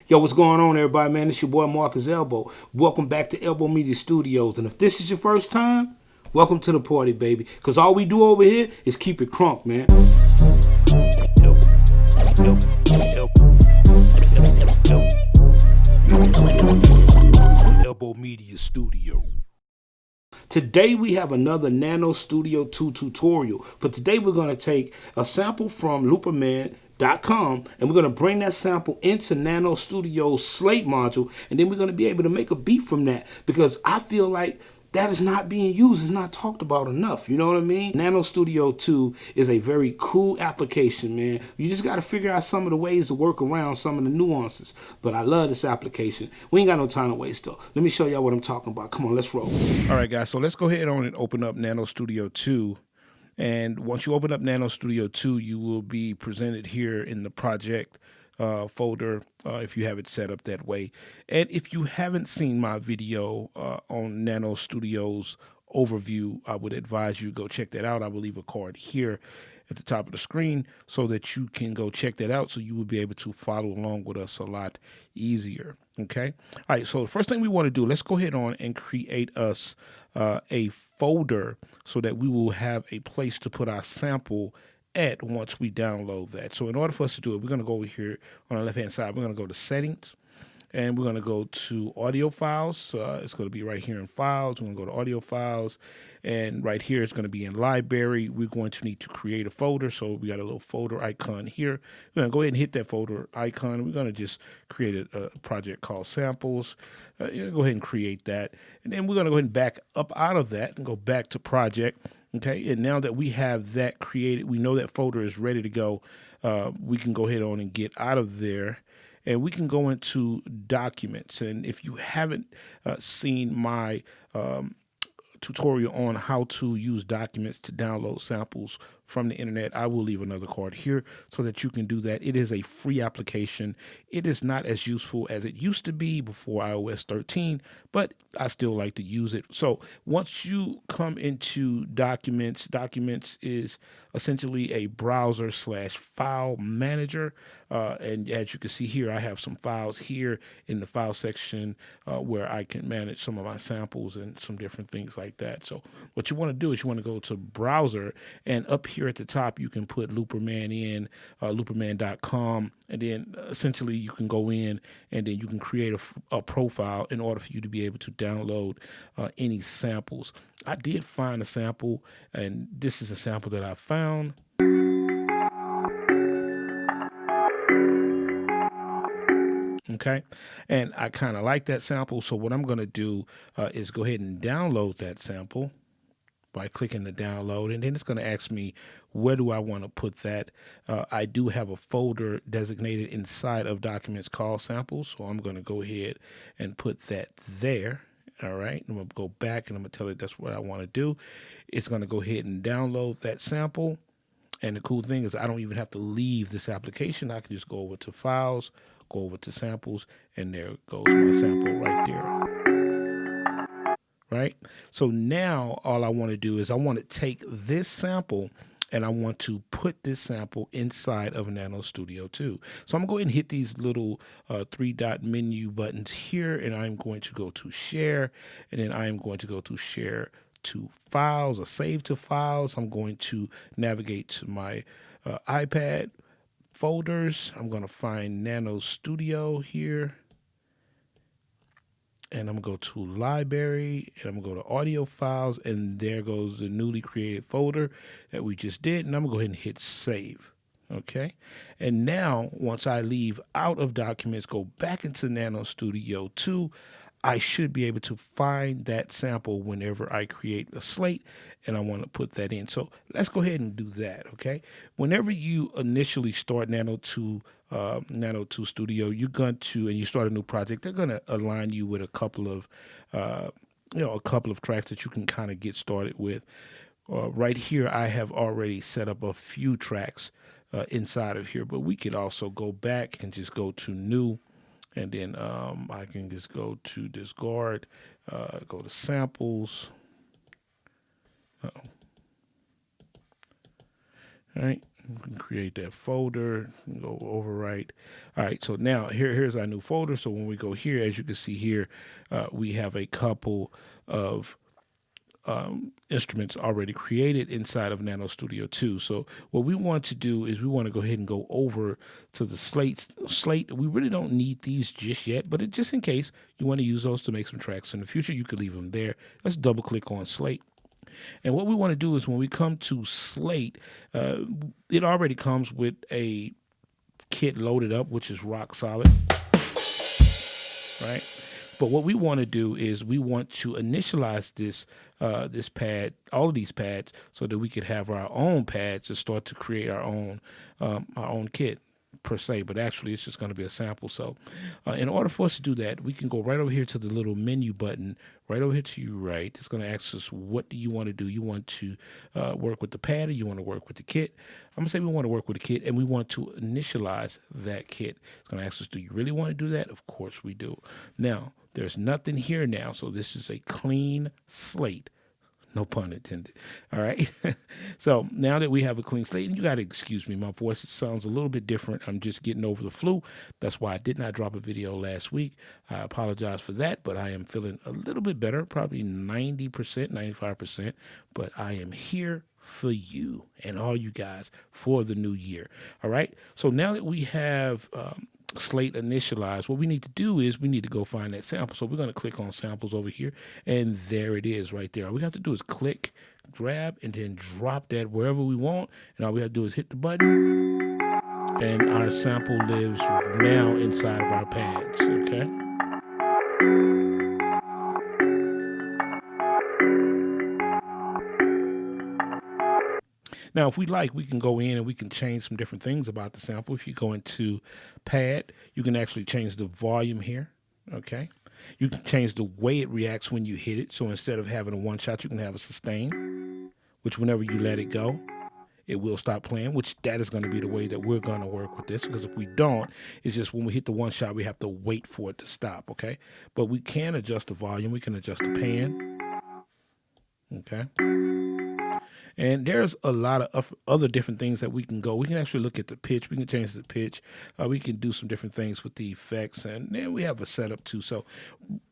Yo, what's going on, everybody, man? It's your boy Marcus Elbow. Welcome back to elbowMedia Studios. And if this is your first time, welcome to the party, baby. Because all we do over here is keep it crunk, man. elbowMedia Studio. Today we have another Nano Studio 2 tutorial. But today we're going to take a sample from elbowMedia.com and we're going to bring that sample into Nano Studio's Slate module, and then we're going to be able to make a beat from that, because I feel like that is not being used, it's not talked about enough, you know what I mean? Nano Studio 2 is a very cool application, man. You just got to figure out some of the ways to work around some of the nuances, but I love this application. We ain't got no time to waste though. Let me show y'all what I'm talking about. Come on, let's roll. All right, guys, so let's go ahead on and open up Nano Studio 2. And once you open up Nano Studio 2, you will be presented here in the project folder if you have it set up that way. And if you haven't seen my video on Nano Studio's overview, I would advise you go check that out. I will leave a card here at the top of the screen so that you can go check that out, so you will be able to follow along with us a lot easier. Okay. All right. So the first thing we want to do, let's go ahead on and create us a folder so that we will have a place to put our sample at once we download that. So in order for us to do it, we're going to go over here on the left-hand side. We're going to go to Settings, and we're going to go to Audio Files. It's going to be right here in Files. We're going to go to Audio Files, and right here it's going to be in Library. We're going to need to create a folder, so we got a little folder icon here. We're going to go ahead and hit that folder icon. We're going to just create a project called Samples. Go ahead and create that, and then we're going to go ahead and back up out of that and go back to Project. Okay, and now that we have that created, we know that folder is ready to go. We can go ahead on and get out of there, and we can go into Documents. And if you haven't seen my tutorial on how to use Documents to download samples from the internet, I will leave another card here so that you can do that. It is a free application. It is not as useful as it used to be before iOS 13, but I still like to use it. So once you come into Documents, Documents is essentially a browser / file manager. And as you can see here, I have some files here in the file section where I can manage some of my samples and some different things like that. So what you want to do is you want to go to Browser, and up here at the top, you can put Looperman in, looperman.com, and then essentially you can go in and then you can create a profile in order for you to be able to download any samples. I did find a sample, and this is a sample that I found. Okay, and I kind of like that sample, so what I'm going to do is go ahead and download that sample by clicking the download, and then it's going to ask me where do I want to put that. I do have a folder designated inside of Documents called Samples, so I'm going to go ahead and put that there. All right, I'm going to go back and I'm going to tell it that's what I want to do. It's going to go ahead and download that sample, and the cool thing is I don't even have to leave this application. I can just go over to Files, go over to Samples, and there goes my sample right there. Right? So now all I want to do is I want to take this sample and I want to put this sample inside of Nano Studio 2. So I'm going to go ahead and hit these little 3-dot menu buttons here, and I'm going to go to Share, and then I am going to go to Share to Files or Save to Files. I'm going to navigate to my iPad folders. I'm going to find Nano Studio here, and I'm going to go to Library, and I'm going to go to Audio Files, and there goes the newly created folder that we just did, and I'm going to go ahead and hit Save. Okay, and now once I leave out of Documents, go back into Nano Studio 2, I should be able to find that sample whenever I create a slate and I want to put that in. So let's go ahead and do that, okay? Whenever you initially start Nano 2 Studio, you're going to, and you start a new project, they're going to align you with a couple of, a couple of tracks that you can kind of get started with. Right here, I have already set up a few tracks inside of here, but we could also go back and just go to New. And then I can just go to Discard, go to Samples. All right, You can create that folder, go overwrite. All right, so now here's our new folder. So when we go here, as you can see here, we have a couple of instruments already created inside of Nano Studio 2. So what we want to do is we want to go ahead and go over to the Slate. We really don't need these just yet, but just in case you want to use those to make some tracks in the future, you could leave them there. Let's double click on Slate. And what we want to do is when we come to Slate, it already comes with a kit loaded up, which is rock solid, right? But what we want to do is we want to initialize this pad, all of these pads, so that we could have our own pads to start to create our own kit per se. But actually, it's just going to be a sample. So, in order for us to do that, we can go right over here to the little menu button, right over here to your right. It's going to ask us, what do you want to do? You want to work with the pad, or you want to work with the kit? I'm going to say we want to work with the kit, and we want to initialize that kit. It's going to ask us, do you really want to do that? Of course we do. Now, there's nothing here now, so this is a clean slate. No pun intended. All right. So now that we have a clean slate, and you got to excuse me, my voice sounds a little bit different. I'm just getting over the flu. That's why I did not drop a video last week. I apologize for that, but I am feeling a little bit better, probably 90%, 95%. But I am here for you and all you guys for the new year. All right. So now that we have Slate initialized, what we need to do is we need to go find that sample. So we're going to click on samples over here, and there it is right there. All we have to do is click, grab, and then drop that wherever we want. And all we have to do is hit the button, and our sample lives now inside of our pads. Okay. Now, if we like, we can go in and we can change some different things about the sample. If you go into pad, you can actually change the volume here, okay? You can change the way it reacts when you hit it. So instead of having a one shot, you can have a sustain, which whenever you let it go, it will stop playing, which that is going to be the way that we're going to work with this, because if we don't, it's just when we hit the one shot, we have to wait for it to stop, okay? But we can adjust the volume. We can adjust the pan, okay? And there's a lot of other different things that we can go. We can actually look at the pitch. We can change the pitch. We can do some different things with the effects. And then we have a setup too. So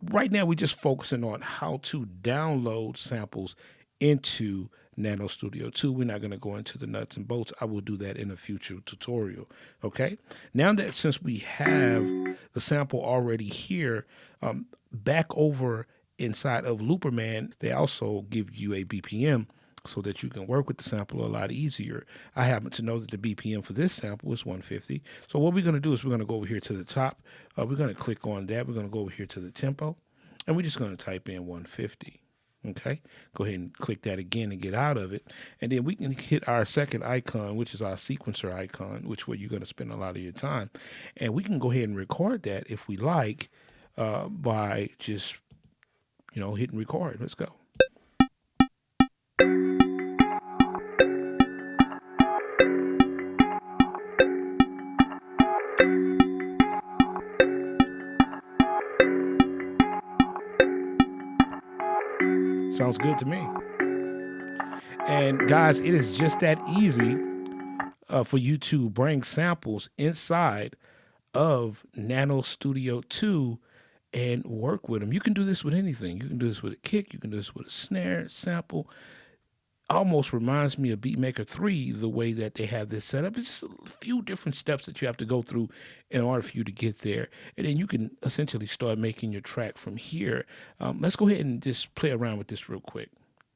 right now we're just focusing on how to download samples into Nano Studio 2. We're not going to go into the nuts and bolts. I will do that in a future tutorial. Okay. Now that since we have the sample already here, back over inside of Looperman, they also give you a BPM, so that you can work with the sample a lot easier. I happen to know that the BPM for this sample is 150. So what we're going to do is we're going to go over here to the top. We're going to click on that. We're going to go over here to the tempo, and we're just going to type in 150. Okay, go ahead and click that again and get out of it. And then we can hit our second icon, which is our sequencer icon, which where you're going to spend a lot of your time. And we can go ahead and record that if we like by just, hitting record. Let's go. Sounds good to me. And guys, it is just that easy for you to bring samples inside of Nano Studio 2 and work with them. You can do this with anything. You can do this with a kick. You can do this with a snare, sample. Almost reminds me of BeatMaker 3, the way that they have this set up. It's just a few different steps that you have to go through in order for you to get there. And then you can essentially start making your track from here. Let's go ahead and just play around with this real quick.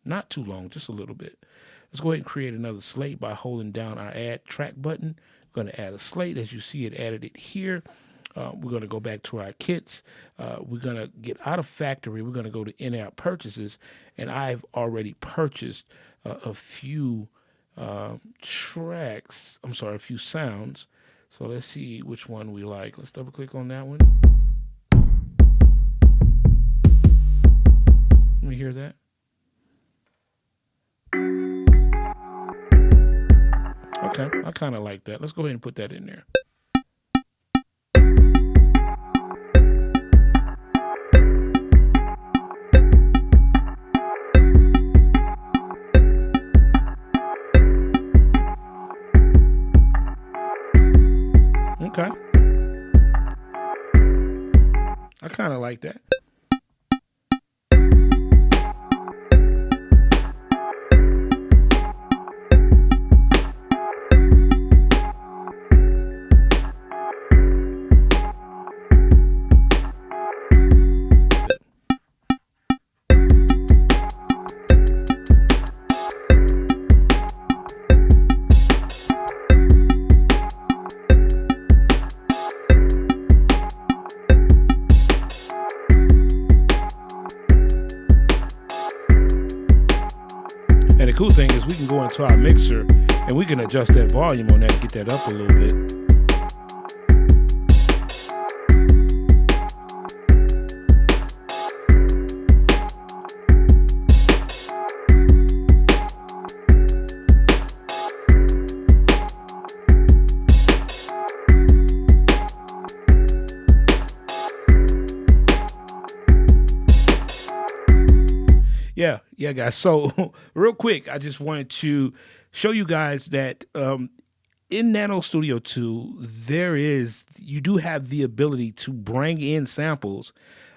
Not too long, just a little bit. Let's go ahead and create another slate by holding down our Add Track button. We're going to add a slate. As you see, it added it here. We're going to go back to our kits. We're going to get out of factory. We're going to go to in-app purchases. And I've already purchased a few tracks, a few sounds. So let's see which one we like. Let's double click on that one. Let me hear that. Okay, I kind of like that. Let's go ahead and put that in there. I kind of like that. And the cool thing is we can go into our mixer and we can adjust that volume on that to get that up a little bit. Yeah, guys. So real quick, I just wanted to show you guys that in Nano Studio 2, you do have the ability to bring in samples,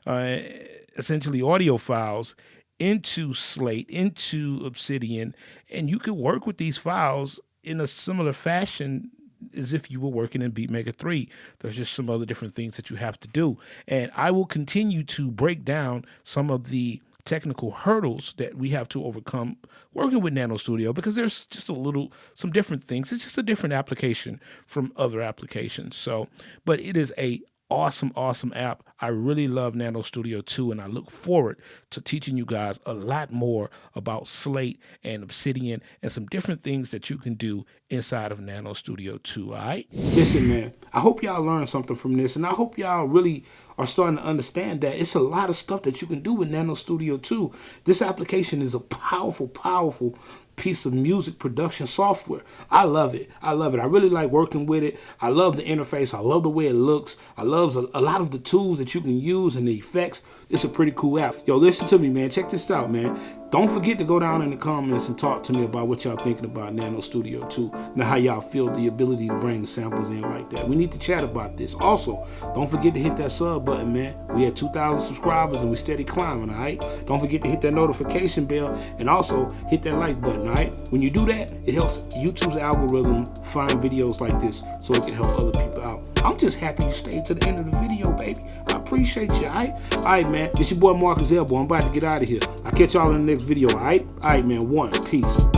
essentially audio files, into Slate, into Obsidian, and you can work with these files in a similar fashion as if you were working in BeatMaker 3. There's just some other different things that you have to do. And I will continue to break down some of the technical hurdles that we have to overcome working with Nano Studio, because there's just some different things. It's just a different application from other applications. So, but it is a awesome app. I really love Nano Studio 2, and I look forward to teaching you guys a lot more about Slate and Obsidian and some different things that you can do inside of Nano Studio 2, all right? Listen, man, I hope y'all learned something from this, and I hope y'all really are starting to understand that it's a lot of stuff that you can do with Nano Studio 2. This application is a powerful piece of music production software. I love it. I really like working with it. I love the interface. I love the way it looks. I love a lot of the tools that you can use and the effects. It's a pretty cool app. Yo, listen to me, man. Check this out, man. Don't forget to go down in the comments and talk to me about what y'all thinking about Nano Studio 2 and how y'all feel the ability to bring the samples in like that. We need to chat about this. Also, don't forget to hit that sub button, man. We at 2,000 subscribers and we steady climbing, all right? Don't forget to hit that notification bell and also hit that like button, all right? When you do that, it helps YouTube's algorithm find videos like this so it can help other people out. I'm just happy you stayed to the end of the video, baby. I appreciate you, all right? All right, man. It's your boy Marcus Elbow. I'm about to get out of here. I'll catch y'all in the next video, all right? All right, man. Peace.